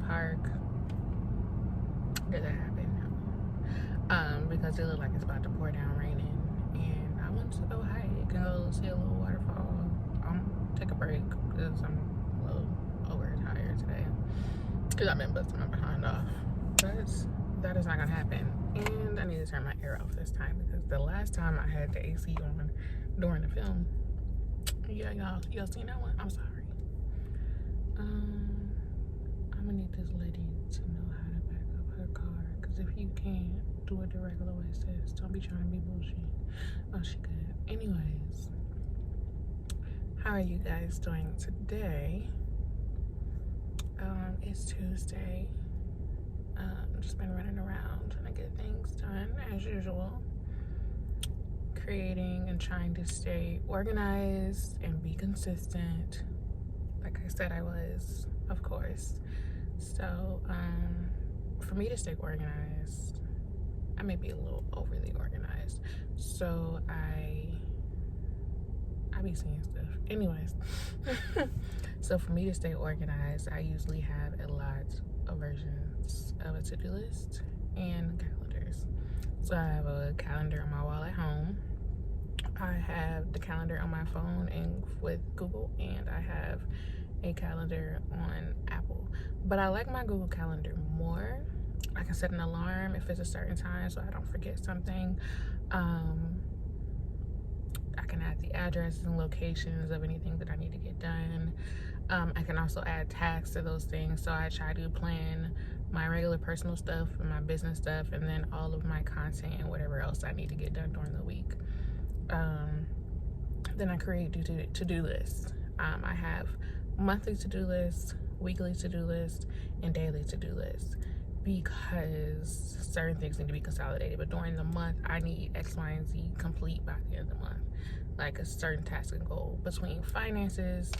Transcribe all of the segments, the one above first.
park. Did that happen? No. Because it looked like it's about to pour down raining, and I wanted to go hike and go see a little waterfall. Take a break because I'm a little overtired today because I've been busting my behind off. But that is not gonna happen, and I need to turn my air off this time because the last time I had the AC on during the film, yeah, y'all seen that one? I'm sorry. I'm gonna need this lady to know how to back up her car, because if you can't do it the regular way, sis, don't be trying to be bullshit. Oh, she good. Anyways, how are you guys doing today? It's Tuesday. Just been running around trying to get things done as usual, creating and trying to stay organized and be consistent, like I said I was, of course. So for me to stay organized, I may be a little overly organized, so I be seeing stuff. Anyways, so for me to stay organized, I usually have a lot of versions of a to-do list and calendars. So I have a calendar on my wall at home. I have the calendar on my phone and with Google, and I have a calendar on Apple. But I like my Google Calendar more. I can set an alarm if it's a certain time so I don't forget something. I can add the addresses and locations of anything that I need to get done. I can also add tasks to those things, so I try to plan my regular personal stuff and my business stuff, and then all of my content and whatever else I need to get done during the week. Then I create to-do lists. I have monthly to-do lists, weekly to-do lists, and daily to-do lists, because certain things need to be consolidated. But during the month, I need X, Y, and Z complete by the end of the month, like a certain task and goal between finances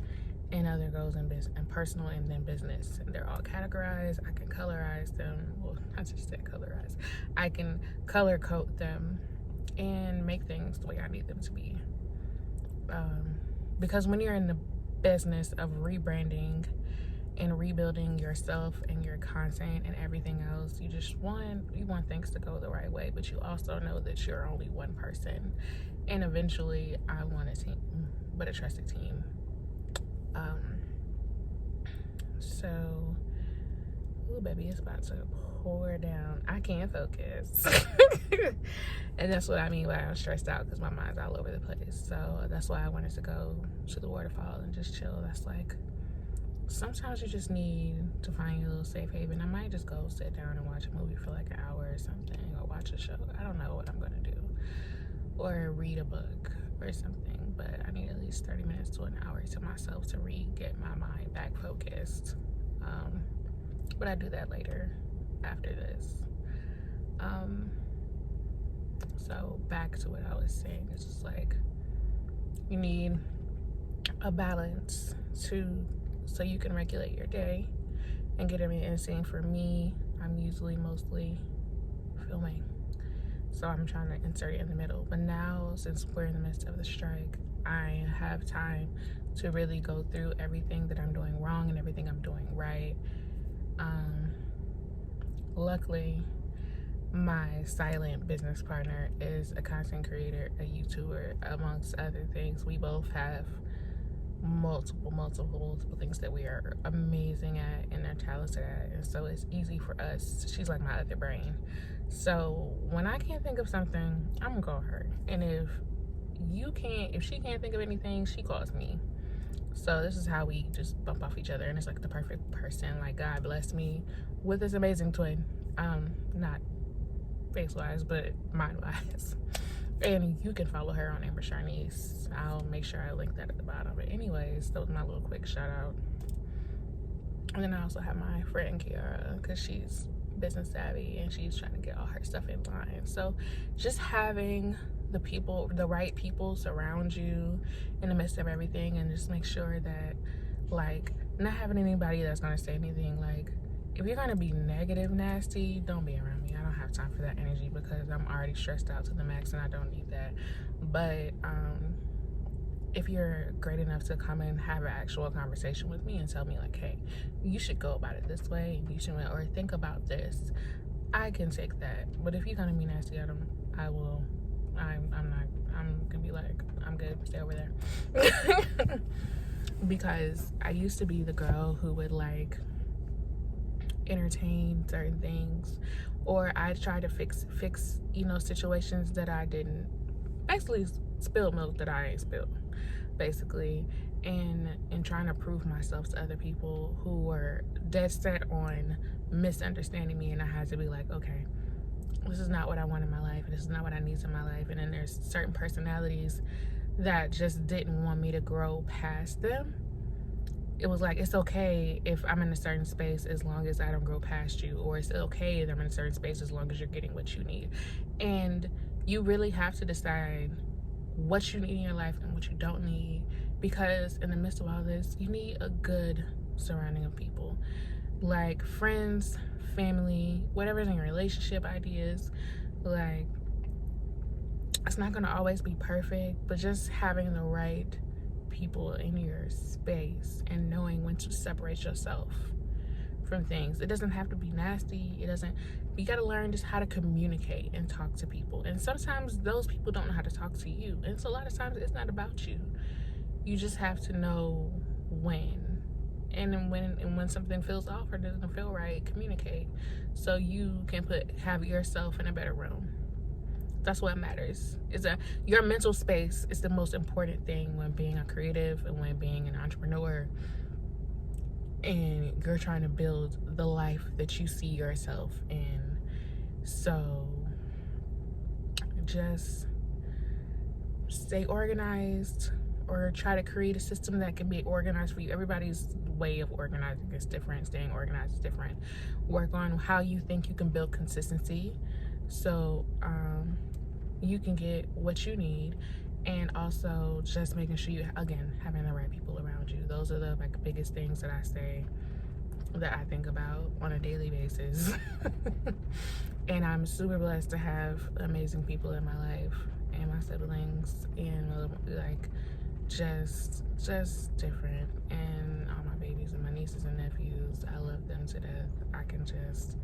and other goals in business and personal, and then business. And they're all categorized. I can colorize them. Well, I just said colorize. I can color code them and make things the way I need them to be. Because when you're in the business of rebranding and rebuilding yourself and your content and everything else, you want things to go the right way, but you also know that you're only one person, and eventually I want a team, but a trusted team. So, ooh, baby, it's about to pour down. I can't focus. And that's what I mean by I'm stressed out, because my mind's all over the place. So that's why I wanted to go to the waterfall and just chill. That's like, sometimes you just need to find your little safe haven. I might just go sit down and watch a movie for like an hour or something, or watch a show. I don't know what I'm gonna do, or read a book or something, but I need at least 30 minutes to an hour to myself to get my mind back focused. But I do that later after this. So back to what I was saying, it's just like, you need a balance so you can regulate your day and get everything seen. For me, I'm usually mostly filming, so I'm trying to insert it in the middle. But now, since we're in the midst of the strike, I have time to really go through everything that I'm doing wrong and everything I'm doing right. Luckily, my silent business partner is a content creator, a YouTuber, amongst other things. We both have multiple things that we are amazing at and are talented at, and so it's easy for us. She's like my other brain. So when I can't think of something, I'm gonna call her, and if she can't think of anything, she calls me. So this is how we just bump off each other, and it's like the perfect person. Like, God blessed me with this amazing twin, not face wise but mind wise. And you can follow her on Amber Charnice. I'll make sure I link that at the bottom. But anyways, that was my little quick shout out. And then I also have my friend Kiara, because she's business savvy and she's trying to get all her stuff in line. So just having the right people surround you in the midst of everything, and just make sure that, like, not having anybody that's gonna say anything. Like, if you're gonna be negative nasty, don't be around me. I don't have time for that energy, because I'm already stressed out to the max and I don't need that. But if you're great enough to come and have an actual conversation with me and tell me like, hey, you should go about it this way, you should, or think about this, I can take that. But if you're gonna be nasty at them, I'm gonna be like, I'm good, stay over there. Because I used to be the girl who would like entertain certain things, or I try to fix situations that I didn't, basically spill milk that I ain't spilled, basically, and trying to prove myself to other people who were dead set on misunderstanding me. And I had to be like, okay, this is not what I want in my life, and this is not what I need in my life. And then there's certain personalities that just didn't want me to grow past them. It was like, it's okay if I'm in a certain space as long as I don't grow past you, or it's okay if I'm in a certain space as long as you're getting what you need. And you really have to decide what you need in your life and what you don't need, because in the midst of all this, you need a good surrounding of people, like friends, family, whatever's in your relationship, ideas. Like, it's not gonna always be perfect, but just having the right people in your space and knowing when to separate yourself from things. It doesn't have to be nasty. You got to learn just how to communicate and talk to people. And sometimes those people don't know how to talk to you. And so a lot of times it's not about you. You just have to know when. And then when something feels off or doesn't feel right, communicate so you can have yourself in a better room. That's what matters. Your mental space is the most important thing when being a creative and when being an entrepreneur, and you're trying to build the life that you see yourself in. So just stay organized, or try to create a system that can be organized for you. Everybody's way of organizing is different. Staying organized is different. Work on how you think you can build consistency, so you can get what you need. And also just making sure you, again, having the right people around you. Those are the like biggest things that I say, that I think about on a daily basis. And I'm super blessed to have amazing people in my life, and my siblings, and like just different, and all my babies and my nieces and nephews. I love them to death. I can just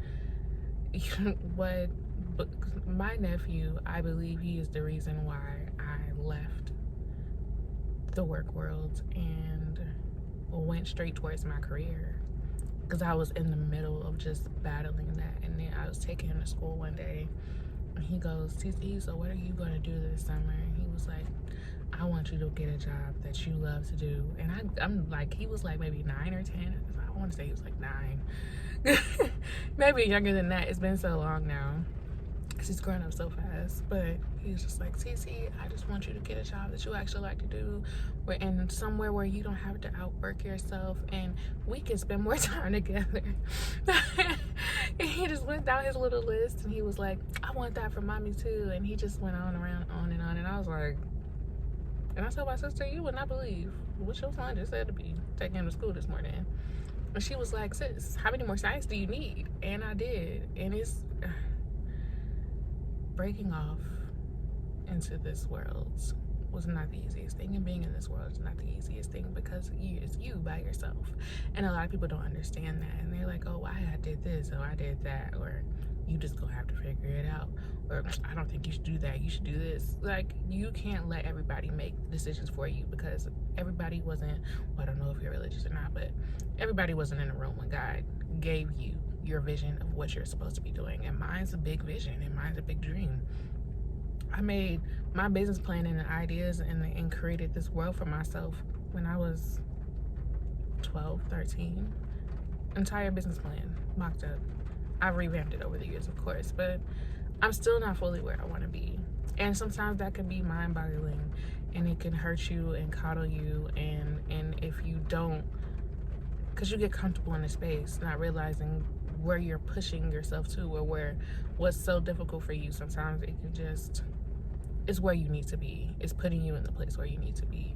but my nephew, I believe he is the reason why I left the work world and went straight towards my career, because I was in the middle of just battling that. And then I was taking him to school one day, and he goes, TC, so what are you going to do this summer? And he was like, I want you to get a job that you love to do. And I'm like, he was like maybe 9 or 10. I want to say he was like 9. Maybe younger than that. It's been so long now. She's growing up so fast. But he's just like, TC, I just want you to get a job that you actually like to do. We're in somewhere where you don't have to outwork yourself, and we can spend more time together. And he just went down his little list, and he was like, I want that for mommy too. And he just went on and on. And I was like, and I told my sister, you would not believe what your son just said to me, taking him to school this morning. And she was like, sis, how many more signs do you need? And I did. And it's breaking off into this world was not the easiest thing, and being in this world is not the easiest thing, because it's you by yourself. And a lot of people don't understand that, and they're like, oh, why I did this, or I did that, or you just gonna have to figure it out, or I don't think you should do that, you should do this. Like, you can't let everybody make decisions for you, because everybody wasn't, well, I don't know if you're religious or not, but everybody wasn't in the room when God gave you your vision of what you're supposed to be doing. And mine's a big vision, and mine's a big dream. I made my business plan and the ideas and created this world for myself when I was 12, 13. Entire business plan mocked up. I've revamped it over the years, of course, but I'm still not fully where I want to be. And sometimes that can be mind-boggling, and it can hurt you and coddle you, and if you don't, because you get comfortable in a space, not realizing where you're pushing yourself to, or what's so difficult for you. Sometimes it can just, it's where you need to be. It's putting you in the place where you need to be.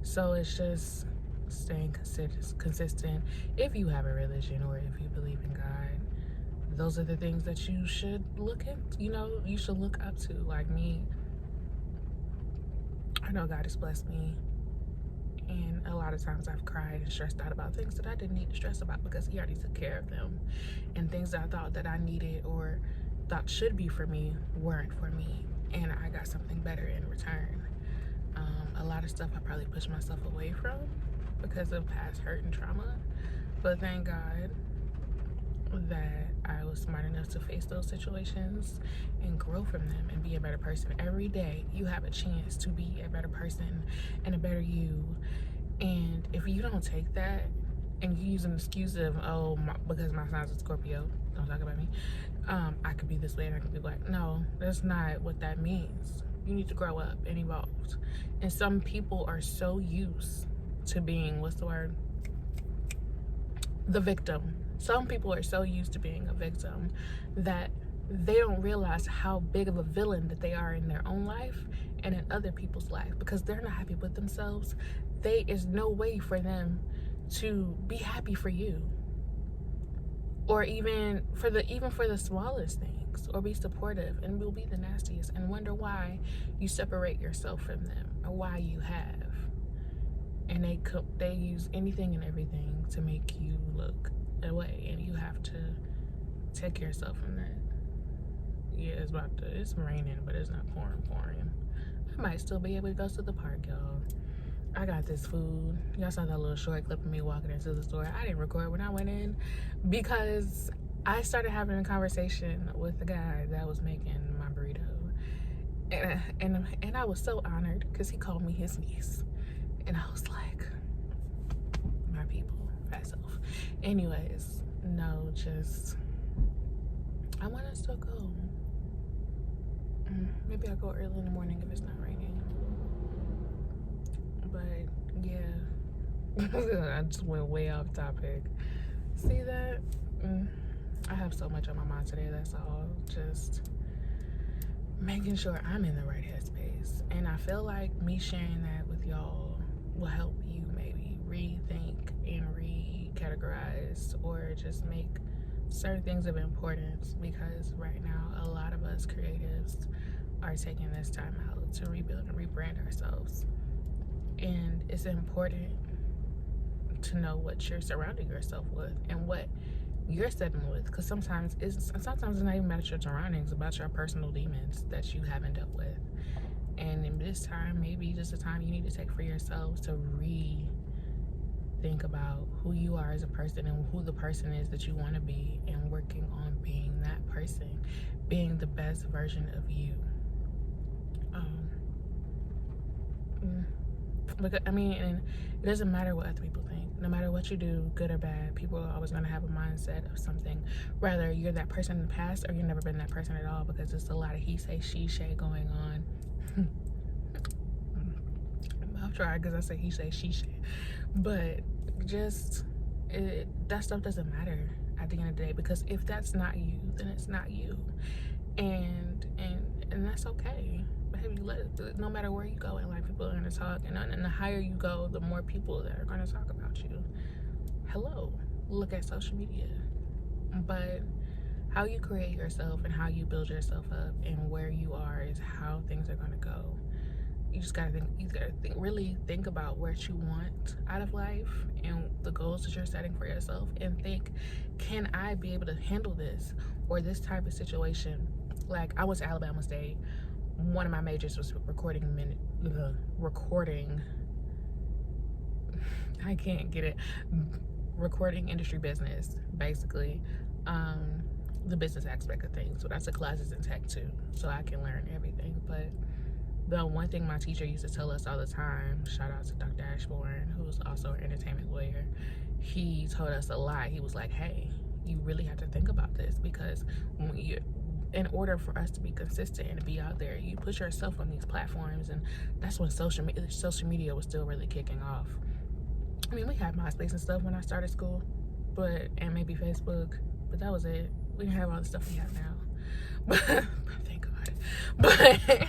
So it's just staying consistent. If you have a religion, or if you believe in God, those are the things that you should look at. You should look up to. Like me, I know God has blessed me And a lot of times I've cried and stressed out about things that I didn't need to stress about because he already took care of them. And things that I thought that I needed or thought should be for me weren't for me. And I got something better in return. A lot of stuff I probably pushed myself away from because of past hurt and trauma. But thank God that I was smart enough to face those situations and grow from them and be a better person. Every day you have a chance to be a better person and a better you. And if you don't take that and you use an excuse of, because my son's a Scorpio, don't talk about me, I could be this way and I could be black. No, that's not what that means. You need to grow up and evolve. And some people are so used to being, what's the word? The victim. Some people are so used to being a victim that they don't realize how big of a villain that they are in their own life and in other people's life, because they're not happy with themselves. Is no way for them to be happy for you, or even for the smallest things, or be supportive, and will be the nastiest and wonder why you separate yourself from them or why you have. And they use anything and everything to make you look away, and you have to take yourself from that. Yeah, it's raining, but it's not pouring. I might still be able to go to the park, y'all. I got this food. Y'all saw that little short clip of me walking into the store. I didn't record when I went in because I started having a conversation with the guy that was making my burrito. And I was so honored because he called me his niece. And I was like, my people, fat self. Anyways, no, just, I want to still go. Maybe I'll go early in the morning if it's not raining. But yeah, I just went way off topic. See that? I have so much on my mind today, that's all. Just making sure I'm in the right headspace. And I feel like me sharing that with y'all will help you maybe rethink and recategorize, or just make certain things of importance, because right now a lot of us creatives are taking this time out to rebuild and rebrand ourselves. And it's important to know what you're surrounding yourself with and what you're settling with, because sometimes it's not even about your surroundings, it's about your personal demons that you haven't dealt with. And in this time, maybe just a time you need to take for yourselves to think about who you are as a person and who the person is that you want to be, and working on being that person, being the best version of you. Because and it doesn't matter what other people think. No matter what you do, good or bad, people are always going to have a mindset of something. Whether you're that person in the past or you've never been that person at all, because there's a lot of he say, she say going on. I'll try, because I say he say, she say. But just, that stuff doesn't matter at the end of the day, because if that's not you, then it's not you. And that's okay. Baby, no matter where you go in life, people are going to talk. And the higher you go, the more people that are going to talk about you. Hello, look at social media. But how you create yourself and how you build yourself up and where you are is how things are going to go. You just gotta really think about what you want out of life and the goals that you're setting for yourself, and think, can I be able to handle this or this type of situation? Like, I went to Alabama State. One of my majors was recording. I can't get it. Recording industry business, basically. The business aspect of things. So that's a classes in tech too, so I can learn everything. But the one thing my teacher used to tell us all the time, shout out to Dr. Ashbourne, who's also an entertainment lawyer, he told us a lot. He was like, hey, you really have to think about this, because in order for us to be consistent and to be out there, you put yourself on these platforms. And that's when social media was still really kicking off. We had MySpace and stuff when I started school, and maybe Facebook, but that was it. We didn't have all the stuff we have now. But thank God.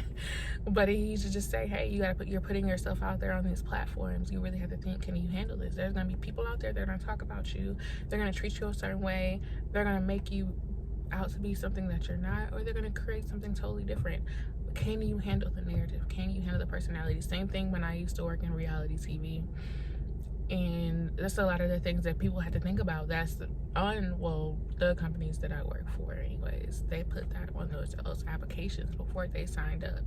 But he used to just say, hey, you're putting yourself out there on these platforms. You really have to think, can you handle this? There's gonna be people out there that are gonna talk about you. They're gonna treat you a certain way. They're gonna make you out to be something that you're not, or they're gonna create something totally different. can you handle the narrative? Can you handle the personality? Same thing when I used to work in reality TV. And that's a lot of the things that people had to think about. That's on, well, the companies that I work for anyways, they put that on those applications before they signed up.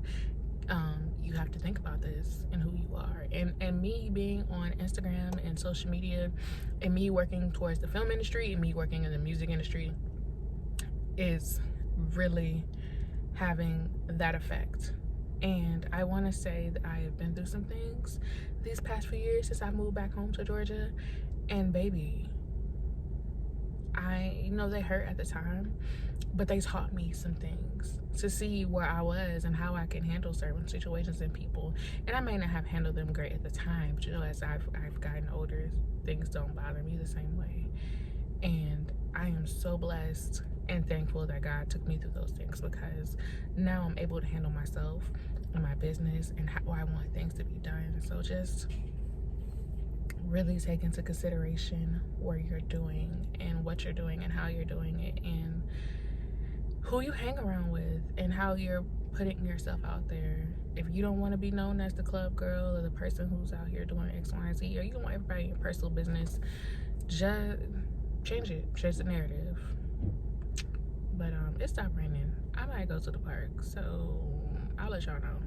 You have to think about this and who you are. And me being on Instagram and social media, and me working towards the film industry, and me working in the music industry, is really having that effect. And I want to say that I have been through some things these past few years since I moved back home to Georgia. And baby, I know they hurt at the time, but they taught me some things to see where I was and how I can handle certain situations and people. And I may not have handled them great at the time, but you know, as I've gotten older, things don't bother me the same way. And I am so blessed and thankful that God took me through those things, because now I'm able to handle myself and my business and how I want things to be done. So just really take into consideration what you're doing and what you're doing and how you're doing it, and who you hang around with and how you're putting yourself out there. If you don't want to be known as the club girl or the person who's out here doing X, Y, and Z, or you don't want everybody in your personal business, just change it, change the narrative. But it stopped raining. I might go to the park, so I'll let y'all know.